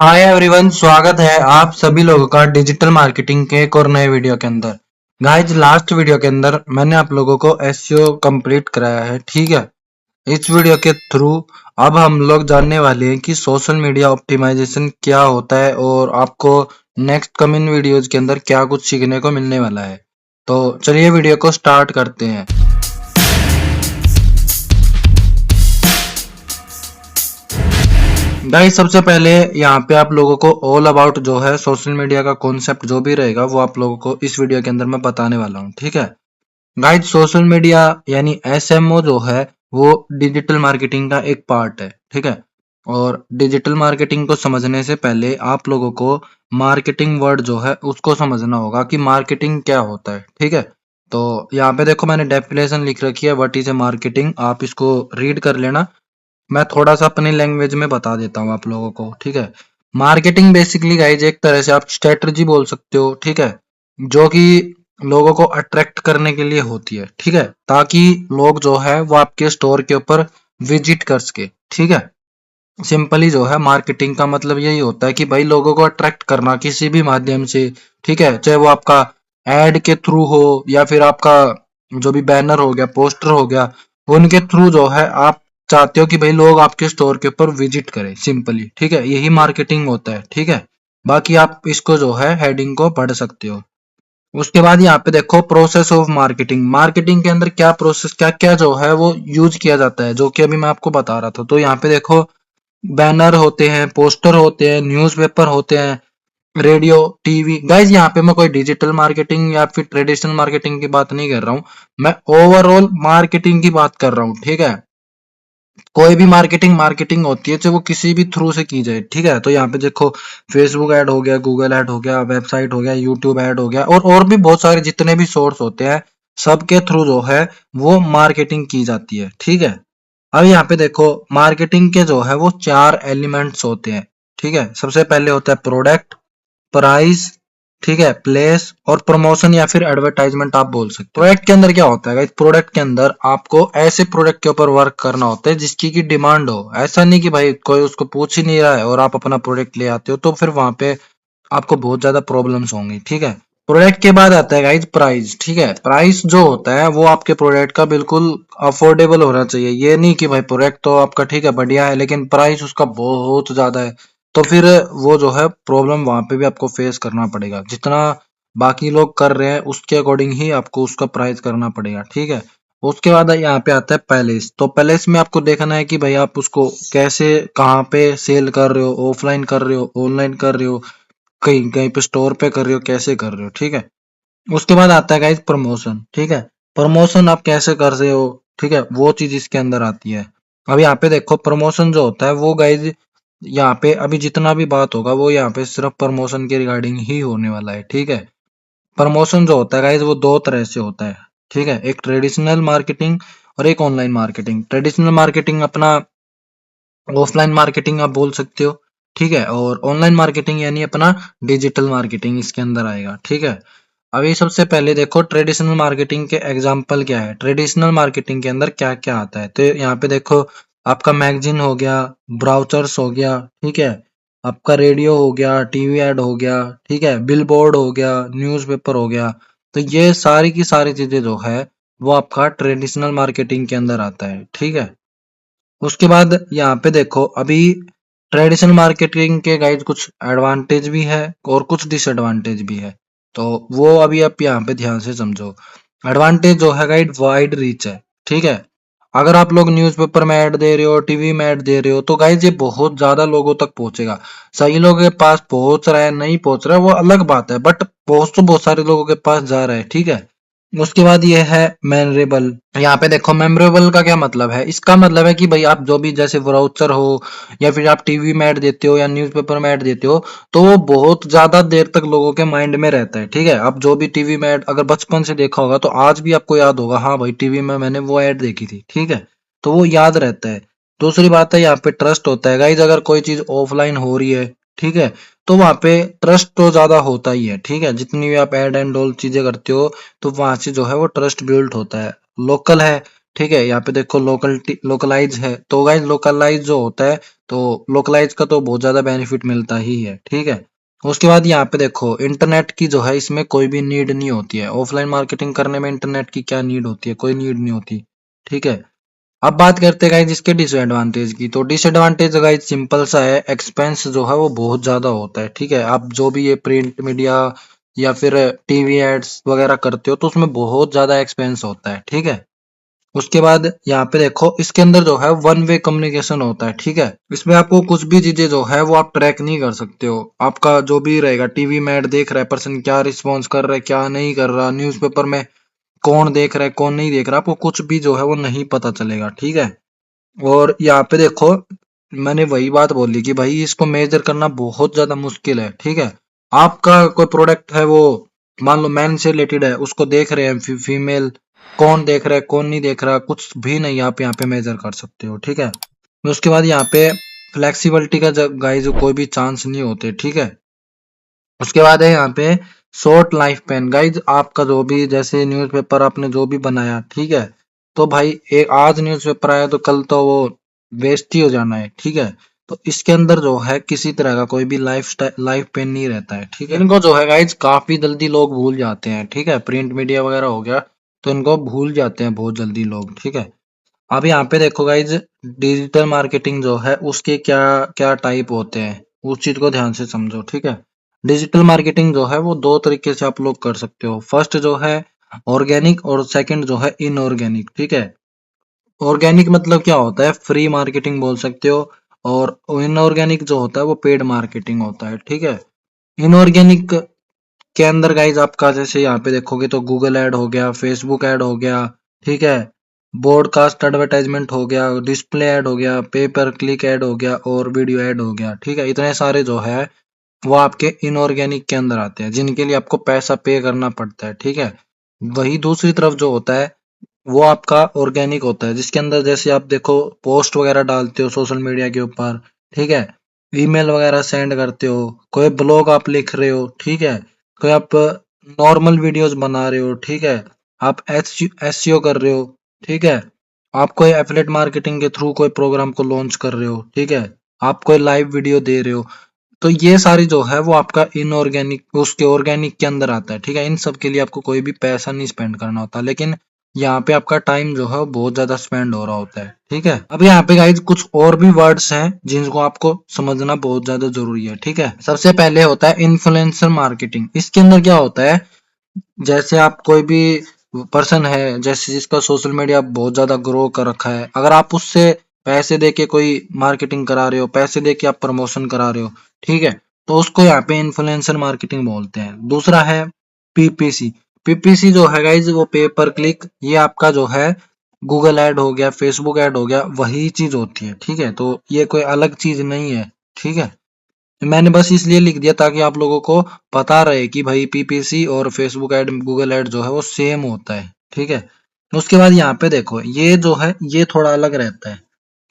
Hi everyone, स्वागत है आप सभी लोगों का डिजिटल मार्केटिंग के एक और नए वीडियो के अंदर। गाइज, लास्ट वीडियो के अंदर मैंने आप लोगों को एसईओ कंप्लीट कराया है, ठीक है। इस वीडियो के थ्रू अब हम लोग जानने वाले हैं कि सोशल मीडिया ऑप्टिमाइजेशन क्या होता है और आपको नेक्स्ट कमिंग वीडियोज के अंदर क्या कुछ सीखने को मिलने वाला है। तो चलिए वीडियो को स्टार्ट करते हैं। गाइस, सबसे पहले यहाँ पे आप लोगों को ऑल अबाउट जो है सोशल मीडिया का कॉन्सेप्ट जो भी रहेगा वो आप लोगों को इस वीडियो के अंदर मैं बताने वाला हूँ, ठीक है। गाइस, सोशल मीडिया यानी एसएमओ जो है वो डिजिटल मार्केटिंग का एक पार्ट है, ठीक है। और डिजिटल मार्केटिंग को समझने से पहले आप लोगों को मार्केटिंग वर्ड जो है उसको समझना होगा कि मार्केटिंग क्या होता है, ठीक है। तो यहाँ पे देखो, मैंने डेफिनेशन लिख रखी है, व्हाट इज ए मार्केटिंग। आप इसको रीड कर लेना। मैं थोड़ा सा अपनी लैंग्वेज में बता देता हूँ आप लोगों को, ठीक है। मार्केटिंग बेसिकली गाइज एक तरह से आप स्ट्रेटजी बोल सकते हो, ठीक है, जो कि लोगों को अट्रैक्ट करने के लिए होती है, ठीक है, ताकि लोग जो है वो आपके स्टोर के ऊपर विजिट कर सके, ठीक है। सिंपली जो है मार्केटिंग का मतलब यही होता है कि भाई लोगों को अट्रैक्ट करना किसी भी माध्यम से, ठीक है, चाहे वो आपका एड के थ्रू हो या फिर आपका जो भी बैनर हो गया, पोस्टर हो गया, उनके थ्रू जो है आप चाहते हो कि भाई लोग आपके स्टोर के ऊपर विजिट करें, सिंपली, ठीक है। यही मार्केटिंग होता है, ठीक है। बाकी आप इसको जो है हेडिंग को पढ़ सकते हो। उसके बाद यहाँ पे देखो प्रोसेस ऑफ मार्केटिंग। मार्केटिंग के अंदर क्या प्रोसेस, क्या क्या जो है वो यूज किया जाता है, जो कि अभी मैं आपको बता रहा था। तो यहाँ पे देखो, बैनर होते हैं, पोस्टर होते हैं, न्यूज़पेपर होते हैं, रेडियो, टीवी। गाइज, यहाँ पे मैं कोई डिजिटल मार्केटिंग या फिर ट्रेडिशनल मार्केटिंग की बात नहीं कर रहा हूँ, मैं ओवरऑल मार्केटिंग की बात कर रहा हूँ, ठीक है। कोई भी मार्केटिंग मार्केटिंग होती है, चाहे वो किसी भी थ्रू से की जाए, ठीक है। तो यहाँ पे देखो, फेसबुक ऐड हो गया, गूगल ऐड हो गया, वेबसाइट हो गया, यूट्यूब ऐड हो गया, और भी बहुत सारे जितने भी सोर्स होते हैं, सबके थ्रू जो है वो मार्केटिंग की जाती है, ठीक है। अब यहाँ पे देखो, मार्केटिंग के जो है वो चार एलिमेंट्स होते हैं, ठीक है। सबसे पहले होता है प्रोडक्ट, प्राइस, ठीक है, प्लेस और प्रमोशन या फिर एडवर्टाइजमेंट आप बोल सकते हो। प्रोडक्ट के अंदर क्या होता है? प्रोडक्ट के अंदर आपको ऐसे प्रोडक्ट के ऊपर वर्क करना होता है जिसकी की डिमांड हो। ऐसा नहीं कि भाई कोई उसको पूछ ही नहीं रहा है और आप अपना प्रोडक्ट ले आते हो, तो फिर वहां पे आपको बहुत ज्यादा प्रॉब्लम्स होंगी, ठीक है। प्रोडक्ट के बाद आता है गाइज प्राइस, ठीक है। प्राइस जो होता है वो आपके प्रोडक्ट का बिल्कुल अफोर्डेबल होना चाहिए। ये नहीं कि भाई प्रोडक्ट तो आपका ठीक है, बढ़िया है, लेकिन प्राइस उसका बहुत ज्यादा है, तो फिर वो जो है प्रॉब्लम वहां पे भी आपको फेस करना पड़ेगा। जितना बाकी लोग कर रहे हैं उसके अकॉर्डिंग ही आपको उसका प्राइस करना पड़ेगा, ठीक है। उसके बाद यहाँ पे आता है पैलेस। तो पैलेस में आपको देखना है कि भाई आप उसको कैसे, कहाँ पे सेल कर रहे हो, ऑफलाइन कर रहे हो, ऑनलाइन कर रहे हो, कहीं कहीं पे स्टोर पे कर रहे हो, कैसे कर रहे हो, ठीक है। उसके बाद आता है गाइज प्रमोशन, ठीक है। प्रमोशन आप कैसे कर रहे हो, ठीक है, वो चीज इसके अंदर आती है। अब यहाँ पे देखो, प्रमोशन जो होता है वो गाइज यहाँ पे अभी जितना भी बात होगा वो यहाँ पे सिर्फ प्रमोशन के रिगार्डिंग ही होने वाला है, ठीक है। प्रमोशन जो होता है गाइज वो दो तरह से होता है, ठीक है। एक ट्रेडिशनल मार्केटिंग और एक ऑनलाइन मार्केटिंग। ट्रेडिशनल मार्केटिंग अपना ऑफलाइन मार्केटिंग आप बोल सकते हो, ठीक है। और ऑनलाइन मार्केटिंग यानी अपना डिजिटल मार्केटिंग इसके अंदर आएगा, ठीक है। अभी सबसे पहले देखो ट्रेडिशनल मार्केटिंग के एग्जाम्पल क्या है, ट्रेडिशनल मार्केटिंग के अंदर क्या क्या आता है। तो यहाँ पे देखो, आपका मैगजीन हो गया, ब्राउचर्स हो गया, ठीक है, आपका रेडियो हो गया, टीवी एड हो गया, ठीक है, बिलबोर्ड हो गया, न्यूज़पेपर हो गया। तो ये सारी की सारी चीजें जो है वो आपका ट्रेडिशनल मार्केटिंग के अंदर आता है, ठीक है। उसके बाद यहाँ पे देखो, अभी ट्रेडिशनल मार्केटिंग के गाइड कुछ एडवांटेज भी है और कुछ डिसएडवांटेज भी है। तो वो अभी आप यहाँ पे ध्यान से समझो। एडवांटेज जो है गाइड, वाइड रीच है, ठीक है। अगर आप लोग न्यूज़पेपर में ऐड दे रहे हो, टीवी में ऐड दे रहे हो, तो गाइज ये बहुत ज्यादा लोगों तक पहुंचेगा। सही लोगों के पास पहुंच रहा है, नहीं पहुंच रहा है वो अलग बात है, बट पहुंच तो बहुत सारे लोगों के पास जा रहा है, ठीक है। उसके बाद ये है मेमोरेबल। यहाँ पे देखो, मेमोरेबल का क्या मतलब है? इसका मतलब है कि भाई आप जो भी जैसे ब्राउचर हो या फिर आप टीवी में ऐड देते हो या न्यूज़पेपर में ऐड देते हो, तो वो बहुत ज्यादा देर तक लोगों के माइंड में रहता है, ठीक है। आप जो भी टीवी में ऐड अगर बचपन से देखा होगा तो आज भी आपको याद होगा, हाँ भाई टीवी में मैंने वो ऐड देखी थी, ठीक है। तो वो याद रहता है। दूसरी बात है, यहाँ पे ट्रस्ट होता है गाइज। अगर कोई चीज ऑफलाइन हो रही है, ठीक है, तो वहां पे ट्रस्ट तो ज्यादा होता ही है, ठीक है। जितनी भी आप एड एंड ऑल चीजें करते हो, तो वहां से जो है वो ट्रस्ट बिल्ड होता है। लोकल है, ठीक है। यहाँ पे देखो लोकलाइज है, तो गाइज लोकलाइज जो होता है, तो लोकलाइज का तो बहुत ज्यादा बेनिफिट मिलता ही है, ठीक है। उसके बाद यहाँ पे देखो इंटरनेट की जो है इसमें कोई भी नीड नहीं होती है। ऑफलाइन मार्केटिंग करने में इंटरनेट की क्या नीड होती है, कोई नीड नहीं होती, ठीक है। अब बात करते हैं गाइज इसके डिसएडवांटेज की। तो डिसएडवांटेज गाइज सिंपल सा है, एक्सपेंस जो है वो बहुत ज्यादा होता है, ठीक है। आप जो भी ये प्रिंट मीडिया या फिर टीवी एड्स वगैरह करते हो तो उसमें बहुत ज्यादा एक्सपेंस होता है, ठीक है। उसके बाद यहाँ पे देखो इसके अंदर जो है वन वे कम्युनिकेशन होता है, ठीक है। इसमें आपको कुछ भी चीजें जो है वो आप ट्रैक नहीं कर सकते हो। आपका जो भी रहेगा, टीवी में ऐड देख रहा है पर्सन, क्या रिस्पॉन्स कर रहा है क्या नहीं कर रहा, न्यूज़पेपर में कौन देख रहा है कौन नहीं देख रहा, आपको कुछ भी जो है वो नहीं पता चलेगा, ठीक है। और यहाँ पे देखो मैंने वही बात बोली कि भाई इसको मेजर करना बहुत ज्यादा मुश्किल है, ठीक है। आपका कोई प्रोडक्ट है वो मान लो मैन से रिलेटेड है, उसको देख रहे हैं फीमेल, कौन देख रहा है कौन नहीं देख रहा, कुछ भी नहीं आप यहाँ पे मेजर कर सकते हो, ठीक है। उसके बाद यहाँ पे फ्लेक्सिबिलिटी का गाइस कोई भी चांस नहीं होते, ठीक है। उसके बाद है यहाँ पे शॉर्ट लाइफ पैन। गाइज आपका जो भी जैसे न्यूज़पेपर आपने जो भी बनाया, ठीक है, तो भाई एक आज न्यूज़पेपर आया तो कल तो वो वेस्ट ही हो जाना है, ठीक है। तो इसके अंदर जो है किसी तरह का कोई भी लाइफ पेन नहीं रहता है, ठीक है। इनको जो है गाइज काफी जल्दी लोग भूल जाते हैं, ठीक है। प्रिंट मीडिया वगैरह हो गया तो इनको भूल जाते हैं बहुत जल्दी लोग, ठीक है। अब यहाँ पे देखो गाइज डिजिटल मार्केटिंग जो है उसके क्या क्या टाइप होते हैं, उस चीज को ध्यान से समझो, ठीक है। डिजिटल मार्केटिंग जो है वो दो तरीके से आप लोग कर सकते हो। फर्स्ट जो है ऑर्गेनिक और सेकंड जो है इनऑर्गेनिक, ठीक है। ऑर्गेनिक मतलब क्या होता है, फ्री मार्केटिंग बोल सकते हो। और इनऑर्गेनिक जो होता है वो पेड मार्केटिंग होता है, ठीक है। इनऑर्गेनिक के अंदर गाइज आपका जैसे यहाँ पे देखोगे तो गूगल ऐड हो गया, फेसबुक ऐड हो गया, ठीक है। ब्रॉडकास्ट एडवर्टाइजमेंट हो गया, डिस्प्ले ऐड हो गया, पे पर क्लिक ऐड हो गया और वीडियो ऐड हो गया, ठीक है। इतने सारे जो है वो आपके इनऑर्गेनिक के अंदर आते हैं जिनके लिए आपको पैसा पे करना पड़ता है, ठीक है। वही दूसरी तरफ जो होता है वो आपका ऑर्गेनिक होता है जिसके अंदर जैसे आप देखो पोस्ट वगैरह डालते हो सोशल मीडिया के ऊपर, ठीक है। ईमेल वगैरह सेंड करते हो, कोई ब्लॉग आप लिख रहे हो, ठीक है। कोई आप नॉर्मल वीडियोस बना रहे हो, ठीक है। आप एसईओ कर रहे हो, ठीक है। आप कोई एफिलिएट मार्केटिंग के थ्रू कोई प्रोग्राम को लॉन्च कर रहे हो, ठीक है। आप कोई लाइव वीडियो दे रहे हो, तो ये सारी जो है वो आपका इनऑर्गेनिक उसके ऑर्गेनिक के अंदर आता है, ठीक है। इन सब के लिए आपको कोई भी पैसा नहीं स्पेंड करना होता, लेकिन यहाँ पे आपका टाइम जो है वो बहुत ज्यादा स्पेंड हो रहा होता है, ठीक है। अब यहाँ पे गाइज कुछ और भी वर्ड्स हैं जिनको आपको समझना बहुत ज्यादा जरूरी है, ठीक है। सबसे पहले होता है इन्फ्लुएंसर मार्केटिंग। इसके अंदर क्या होता है, जैसे आप कोई भी पर्सन है जैसे जिसका सोशल मीडिया बहुत ज्यादा ग्रो कर रखा है, अगर आप उससे पैसे दे के कोई मार्केटिंग करा रहे हो, पैसे दे के आप प्रमोशन करा रहे हो, ठीक है, तो उसको यहाँ पे इन्फ्लुएंसर मार्केटिंग बोलते हैं। दूसरा है पीपीसी। पीपीसी जो है गाइज वो पे पर क्लिक, ये आपका जो है गूगल ऐड हो गया, फेसबुक ऐड हो गया, वही चीज होती है, ठीक है। तो ये कोई अलग चीज नहीं है, ठीक है। मैंने बस इसलिए लिख दिया ताकि आप लोगों को पता रहे कि भाई पीपीसी और फेसबुक ऐड गूगल ऐड जो है वो सेम होता है, ठीक है। उसके बाद यहाँ पे देखो ये जो है ये थोड़ा अलग रहता है,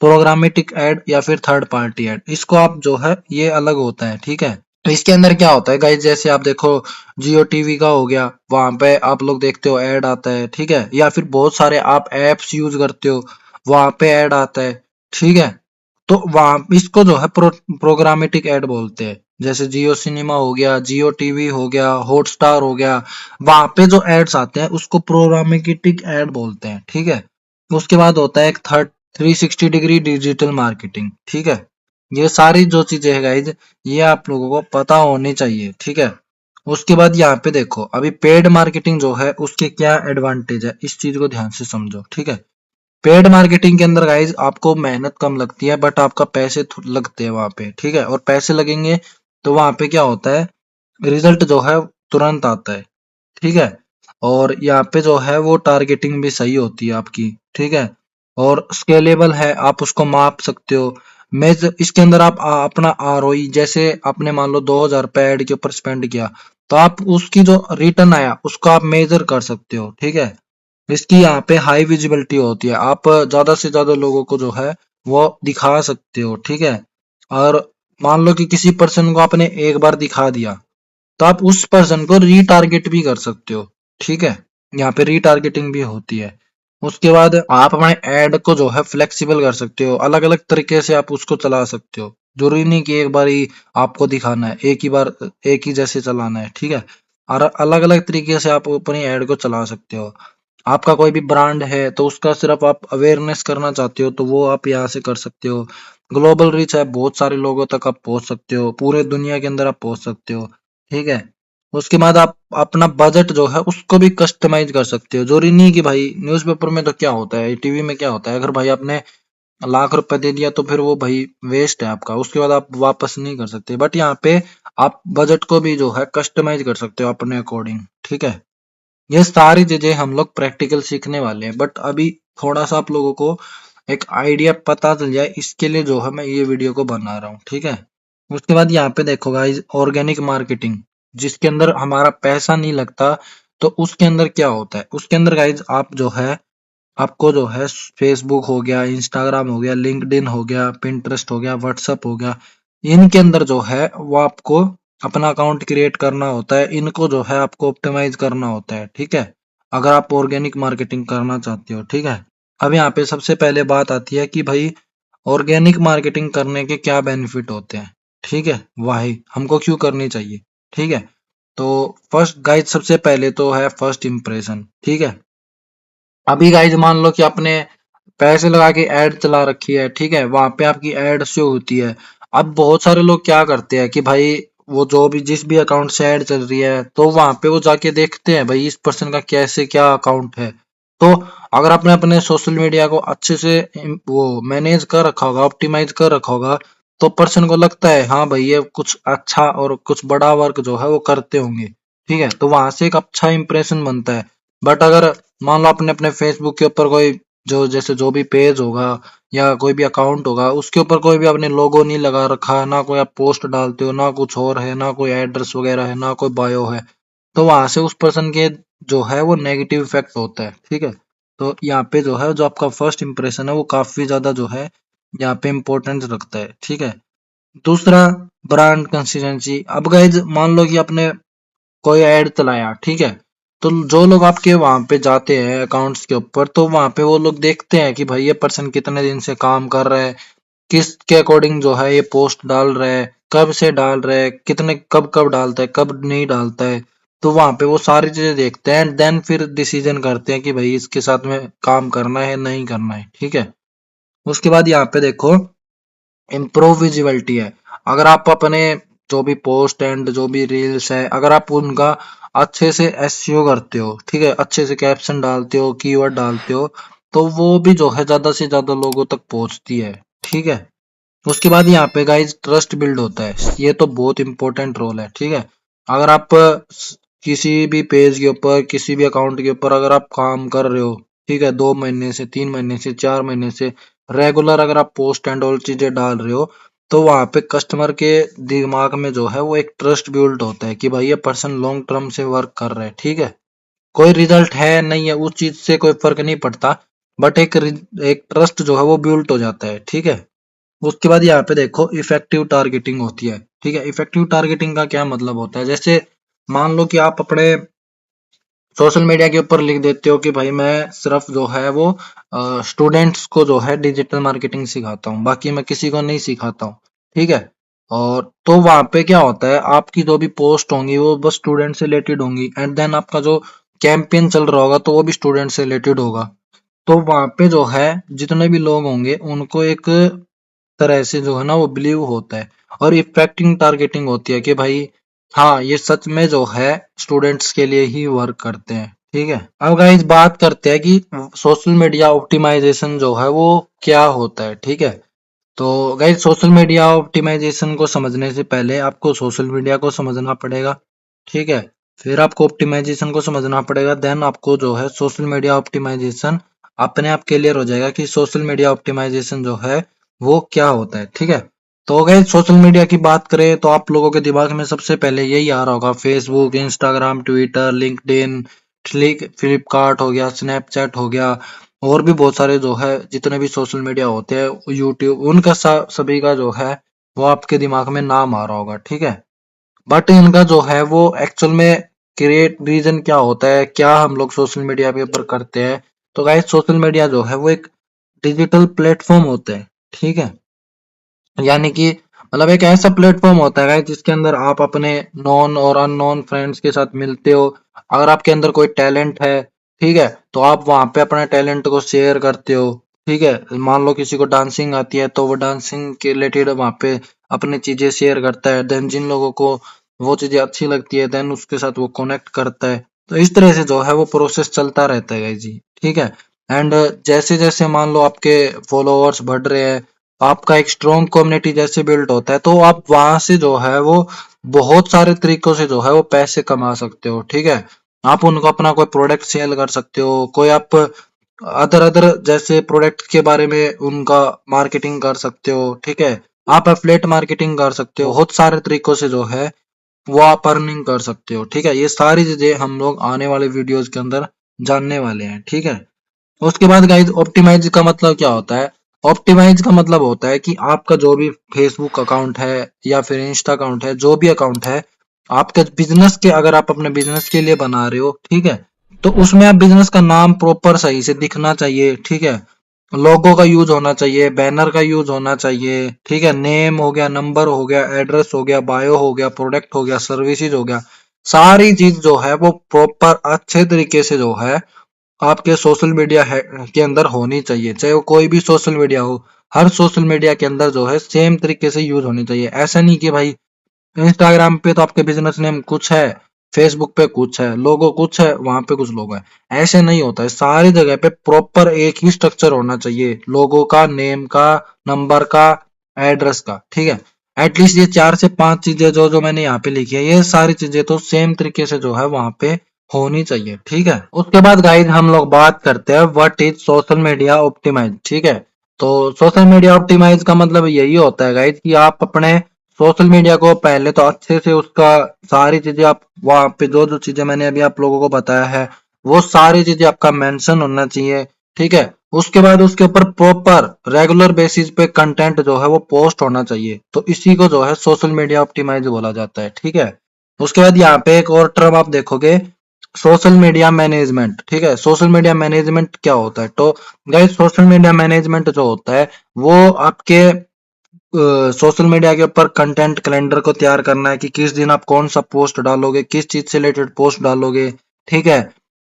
प्रोग्रामेटिक ऐड या फिर थर्ड पार्टी ऐड, इसको आप जो है ये अलग होता है, ठीक है। तो इसके अंदर क्या होता है गाइस, जैसे आप देखो जियो टीवी का हो गया, वहां पे आप लोग देखते हो ऐड आता है, ठीक है। या फिर बहुत सारे आप एप्स यूज करते हो वहां पे ऐड आता है, ठीक है। तो वहां इसको जो है प्रोग्रामेटिक ऐड बोलते हैं। जैसे जियो सिनेमा हो गया, जियो टीवी हो गया, हॉटस्टार हो गया, वहां पे जो एड्स आते हैं उसको प्रोग्रामेटिक ऐड बोलते हैं, ठीक है। उसके बाद होता है एक 360 डिग्री डिजिटल मार्केटिंग, ठीक है। ये सारी जो चीजें है गाइज ये आप लोगों को पता होनी चाहिए, ठीक है। उसके बाद यहाँ पे देखो अभी पेड मार्केटिंग जो है उसके क्या एडवांटेज है, इस चीज को ध्यान से समझो, ठीक है। पेड मार्केटिंग के अंदर गाइज आपको मेहनत कम लगती है बट आपका पैसे लगते हैं वहां पे, ठीक है। और पैसे लगेंगे तो वहां पे क्या होता है, रिजल्ट जो है तुरंत आता है, ठीक है। और यहाँ पे जो है वो टारगेटिंग भी सही होती है आपकी, ठीक है। और स्केलेबल है, आप उसको माप सकते हो। इसके अंदर आप अपना आरओई जैसे आपने मान लो 2000 रुपए एड के ऊपर स्पेंड किया, तो आप उसकी जो रिटर्न आया उसको आप मेजर कर सकते हो, ठीक है। इसकी यहाँ पे हाई विजिबिलिटी होती है, आप ज्यादा से ज्यादा लोगों को जो है वो दिखा सकते हो, ठीक है। और मान लो कि किसी पर्सन को आपने एक बार दिखा दिया तो आप उस पर्सन को रीटारगेट भी कर सकते हो, ठीक है। यहाँ पे रीटारगेटिंग भी होती है। उसके बाद आप अपने ऐड को जो है फ्लेक्सिबल कर सकते हो, अलग अलग तरीके से आप उसको चला सकते हो। जरूरी नहीं कि एक बार ही आपको दिखाना है, एक ही बार एक ही जैसे चलाना है, ठीक है। और अलग अलग तरीके से आप अपनी ऐड को चला सकते हो। आपका कोई भी ब्रांड है तो उसका सिर्फ आप अवेयरनेस करना चाहते हो तो वो आप यहाँ से कर सकते हो। ग्लोबल रीच है, बहुत सारे लोगों तक आप पहुंच सकते हो, पूरे दुनिया के अंदर आप पहुंच सकते हो, ठीक है। उसके बाद आप अपना बजट जो है उसको भी कस्टमाइज कर सकते हो। जरूरी नहीं कि भाई न्यूज़पेपर में तो क्या होता है, टीवी में क्या होता है, अगर भाई आपने लाख रुपए दे दिया तो फिर वो भाई वेस्ट है आपका, उसके बाद आप वापस नहीं कर सकते। बट यहाँ पे आप बजट को भी जो है कस्टमाइज कर सकते हो अपने अकॉर्डिंग, ठीक है। ये सारी चीजें हम लोग प्रैक्टिकल सीखने वाले हैं, बट अभी थोड़ा सा आप लोगों को एक आइडिया पता चल जाए इसके लिए जो है मैं ये वीडियो को बना रहा हूँ, ठीक है। उसके बाद यहाँ पे देखो गाइज, ऑर्गेनिक मार्केटिंग, जिसके अंदर हमारा पैसा नहीं लगता। तो उसके अंदर क्या होता है, उसके अंदर गाइज आप जो है, आपको जो है फेसबुक हो गया, इंस्टाग्राम हो गया, लिंक्डइन हो गया, पिंटरेस्ट हो गया, व्हाट्सअप हो गया, इनके अंदर जो है वो आपको अपना अकाउंट क्रिएट करना होता है। इनको जो है आपको ऑप्टिमाइज करना होता है, ठीक है, अगर आप ऑर्गेनिक मार्केटिंग करना चाहते हो, ठीक है। अब यहाँ पे सबसे पहले बात आती है कि भाई ऑर्गेनिक मार्केटिंग करने के क्या बेनिफिट होते हैं, ठीक है, वाही हमको क्यों करनी चाहिए, ठीक है। तो फर्स्ट गाइड, सबसे पहले तो है फर्स्ट इंप्रेशन, ठीक है। अभी गाइज मान लो कि आपने पैसे लगा के ऐड चला रखी है, ठीक है, वहां पे आपकी ऐड शो होती है। अब बहुत सारे लोग क्या करते हैं कि भाई वो जो भी जिस भी अकाउंट से ऐड चल रही है तो वहां पे वो जाके देखते हैं भाई इस पर्सन का कैसे क्या अकाउंट है। तो अगर आपने अपने सोशल मीडिया को अच्छे से वो मैनेज कर रखा होगा, ऑप्टिमाइज कर रखा होगा, तो पर्सन को लगता है हाँ भाई ये कुछ अच्छा और कुछ बड़ा वर्क जो है वो करते होंगे, ठीक है, तो वहां से एक अच्छा इंप्रेशन बनता है। बट अगर मान लो आपने अपने फेसबुक के ऊपर कोई जो जैसे जो भी पेज होगा या कोई भी अकाउंट होगा उसके ऊपर कोई भी आपने लोगो नहीं लगा रखा, ना कोई आप पोस्ट डालते हो, ना कुछ और है, ना कोई एड्रेस वगैरह है, ना कोई बायो है, तो वहां से उस पर्सन के जो है वो नेगेटिव इफेक्ट होता है, ठीक है। तो यहाँ पे जो है जो आपका फर्स्ट इंप्रेशन है वो काफी ज्यादा जो है यहाँ पे इम्पोर्टेंस रखता है, ठीक है। दूसरा, ब्रांड कंसिस्टेंसी। अब गाइज मान लो कि आपने कोई ऐड चलाया, ठीक है, तो जो लोग आपके वहां पे जाते हैं अकाउंट्स के ऊपर तो वहां पे वो लोग देखते हैं कि भाई ये पर्सन कितने दिन से काम कर रहा है, किसके अकॉर्डिंग जो है ये पोस्ट डाल रहा है, कब से डाल रहा है, कितने कब कब डालता है, कब नहीं डालता है। तो वहां पे वो सारी चीजें देखते हैं, देन फिर डिसीजन करते हैं कि भाई इसके साथ में काम करना है नहीं करना है, ठीक है। उसके बाद यहाँ पे देखो, इम्प्रूव विजिबिलिटी है। अगर आप अपने जो भी पोस्ट एंड जो भी रील्स है अगर आप उनका अच्छे से एसईओ करते हो, ठीक है, अच्छे से कैप्शन डालते हो, कीवर्ड डालते हो, तो वो भी जो है ज्यादा से ज्यादा लोगों तक पहुंचती है, ठीक है। उसके बाद यहाँ पे गाइज ट्रस्ट बिल्ड होता है, ये तो बहुत इंपॉर्टेंट रोल है, ठीक है। अगर आप किसी भी पेज के ऊपर, किसी भी अकाउंट के ऊपर अगर आप काम कर रहे हो, ठीक है, 2 महीने से, 3 महीने से, 4 महीने से रेगुलर अगर आप पोस्ट एंड ऑल चीजें डाल रहे हो, तो वहां पे कस्टमर के दिमाग में जो है वो एक ट्रस्ट बिल्ड होता है कि भाई ये पर्सन लॉन्ग टर्म से वर्क कर रहा है, ठीक है। कोई रिजल्ट है नहीं है उस चीज से कोई फर्क नहीं पड़ता, बट एक ट्रस्ट जो है वो बिल्ड हो जाता है, ठीक है। उसके बाद यहाँ पे देखो इफेक्टिव टारगेटिंग होती है, ठीक है। इफेक्टिव टारगेटिंग का क्या मतलब होता है, जैसे मान लो कि आप अपने सोशल मीडिया के ऊपर लिख देते हो कि भाई मैं सिर्फ जो है वो स्टूडेंट्स को जो है डिजिटल मार्केटिंग सिखाता हूँ, बाकी मैं किसी को नहीं सिखाता हूँ, ठीक है। और तो वहां पे क्या होता है, आपकी जो भी पोस्ट होंगी वो बस स्टूडेंट से रिलेटेड होंगी, एंड देन आपका जो कैंपेन चल रहा होगा तो वो भी स्टूडेंट से रिलेटेड होगा। तो वहां पे जो है जितने भी लोग होंगे उनको एक तरह से जो है ना वो बिलीव होता है। और इफेक्टिव टारगेटिंग होती है कि भाई हाँ ये सच में जो है स्टूडेंट्स के लिए ही वर्क करते हैं, ठीक है। अब गाइस बात करते हैं कि सोशल मीडिया ऑप्टिमाइजेशन जो है वो क्या होता है, ठीक है। तो गाइस सोशल मीडिया ऑप्टिमाइजेशन को समझने से पहले आपको सोशल मीडिया को समझना पड़ेगा, ठीक है। फिर आपको ऑप्टिमाइजेशन को समझना पड़ेगा, देन आपको जो है सोशल मीडिया ऑप्टिमाइजेशन अपने आप क्लियर हो जाएगा कि सोशल मीडिया ऑप्टिमाइजेशन जो है वो क्या होता है, ठीक है। तो अगर सोशल मीडिया की बात करें तो आप लोगों के दिमाग में सबसे पहले यही आ रहा होगा, Facebook, Instagram, Twitter, LinkedIn, Flipkart हो गया, स्नैपचैट हो गया, और भी बहुत सारे जो है जितने भी सोशल मीडिया होते हैं, यूट्यूब, उनका सभी का जो है वो आपके दिमाग में नाम आ रहा होगा, ठीक है। बट इनका जो है वो एक्चुअल में क्रिएट रीजन क्या होता है, क्या हम लोग सोशल मीडिया के ऊपर करते हैं, तो गाइस सोशल मीडिया जो है वो एक डिजिटल प्लेटफॉर्म होता है, ठीक है। यानी कि मतलब एक ऐसा प्लेटफॉर्म होता है गाइस जिसके अंदर आप अपने नॉन और अननोन फ्रेंड्स के साथ मिलते हो। अगर आपके अंदर कोई टैलेंट है, ठीक है, तो आप वहां पे अपने टैलेंट को शेयर करते हो, ठीक है। मान लो किसी को डांसिंग आती है तो वो डांसिंग के रिलेटेड वहां पे अपनी चीजें शेयर करता है, देन जिन लोगों को वो चीजें अच्छी लगती है देन उसके साथ वो कनेक्ट करता है। तो इस तरह से जो है वो प्रोसेस चलता रहता है गाइस जी, ठीक है। एंड जैसे जैसे मान लो आपके फॉलोअर्स बढ़ रहे हैं, आपका एक स्ट्रॉन्ग कम्युनिटी जैसे बिल्ड होता है, तो आप वहां से जो है वो बहुत सारे तरीकों से जो है वो पैसे कमा सकते हो, ठीक है। आप उनको अपना कोई प्रोडक्ट सेल कर सकते हो, कोई आप अदर अदर जैसे प्रोडक्ट के बारे में उनका मार्केटिंग कर सकते हो, ठीक है। आप एफिलिएट मार्केटिंग कर सकते हो, बहुत सारे तरीकों से जो है वो आप अर्निंग कर सकते हो, ठीक है। ये सारी चीजें हम लोग आने वाले वीडियोस के अंदर जानने वाले हैं, ठीक है। उसके बाद गाइस ऑप्टिमाइज का मतलब क्या होता है? ऑप्टिमाइज का मतलब होता है कि आपका जो भी फेसबुक अकाउंट है या फिर इंस्टा अकाउंट है, जो भी अकाउंट है आपके बिजनेस के, अगर आप अपने बिजनेस के लिए बना रहे हो, ठीक है, तो उसमें आप बिजनेस का नाम प्रॉपर सही से दिखना चाहिए, ठीक है। लोगो का यूज होना चाहिए, बैनर का यूज होना चाहिए, ठीक है। नेम हो गया, नंबर हो गया, एड्रेस हो गया, बायो हो गया, प्रोडक्ट हो गया, सर्विसेज हो गया, सारी चीज जो है वो प्रॉपर अच्छे तरीके से जो है आपके सोशल मीडिया के अंदर होनी चाहिए, चाहे वो कोई भी सोशल मीडिया हो। हर सोशल मीडिया के अंदर जो है सेम तरीके से यूज होनी चाहिए। ऐसा नहीं कि भाई इंस्टाग्राम पे तो आपके बिजनेस नेम कुछ है, फेसबुक पे कुछ है, लोगो कुछ है, वहां पे कुछ लोगो है, ऐसे नहीं होता है। सारी जगह पे प्रॉपर एक ही स्ट्रक्चर होना चाहिए, लोगो का, नेम का, नंबर का, एड्रेस का, ठीक है। एटलीस्ट ये 4 से 5 चीजें जो जो मैंने यहाँ पे लिखी है, ये सारी चीजें तो सेम तरीके से जो है वहां पे होनी चाहिए, ठीक है। उसके बाद गाइज हम लोग बात करते हैं what is social media optimize, ठीक है। तो सोशल मीडिया ऑप्टिमाइज का मतलब यही होता है गाइज कि आप अपने सोशल मीडिया को पहले तो अच्छे से उसका सारी चीजें आप वहां पे जो जो चीजें मैंने अभी आप लोगों को बताया है वो सारी चीजें आपका मेंशन होना चाहिए, ठीक है। उसके बाद उसके ऊपर प्रॉपर रेगुलर बेसिस पे कंटेंट जो है वो पोस्ट होना चाहिए, तो इसी को जो है सोशल मीडिया ऑप्टिमाइज बोला जाता है, ठीक है। उसके बाद यहाँ पे एक और टर्म आप देखोगे, सोशल मीडिया मैनेजमेंट, ठीक है। सोशल मीडिया मैनेजमेंट क्या होता है? तो गाइस सोशल मीडिया मैनेजमेंट जो होता है वो आपके सोशल मीडिया के ऊपर कंटेंट कैलेंडर को तैयार करना है कि किस दिन आप कौन सा पोस्ट डालोगे, किस चीज से रिलेटेड पोस्ट डालोगे, ठीक है।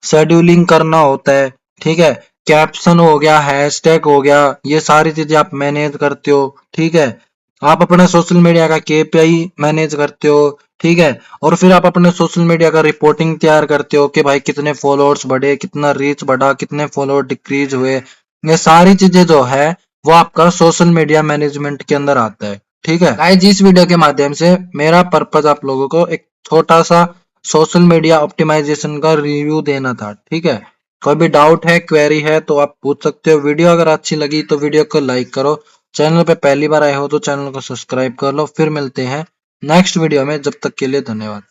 शेड्यूलिंग करना होता है, ठीक है। कैप्शन हो गया, हैशटैग हो गया, ये सारी चीजें आप मैनेज करते हो, ठीक है। आप अपने सोशल मीडिया का केपीआई मैनेज करते हो, ठीक है। और फिर आप अपने सोशल मीडिया का रिपोर्टिंग तैयार करते हो कि भाई कितने फॉलोअर्स बढ़े, कितना रीच बढ़ा, कितने फॉलोअर डिक्रीज हुए। ये सारी चीजें जो है वो आपका सोशल मीडिया मैनेजमेंट के अंदर आता है, ठीक है। गाइस इस वीडियो के माध्यम से मेरा पर्पज आप लोगों को एक छोटा सा सोशल मीडिया ऑप्टिमाइजेशन का रिव्यू देना था, ठीक है। कोई भी डाउट है, क्वेरी है तो आप पूछ सकते हो। वीडियो अगर अच्छी लगी तो वीडियो को लाइक करो, चैनल पे पहली बार आए हो तो चैनल को सब्सक्राइब कर लो। फिर मिलते हैं नेक्स्ट वीडियो में, जब तक के लिए धन्यवाद।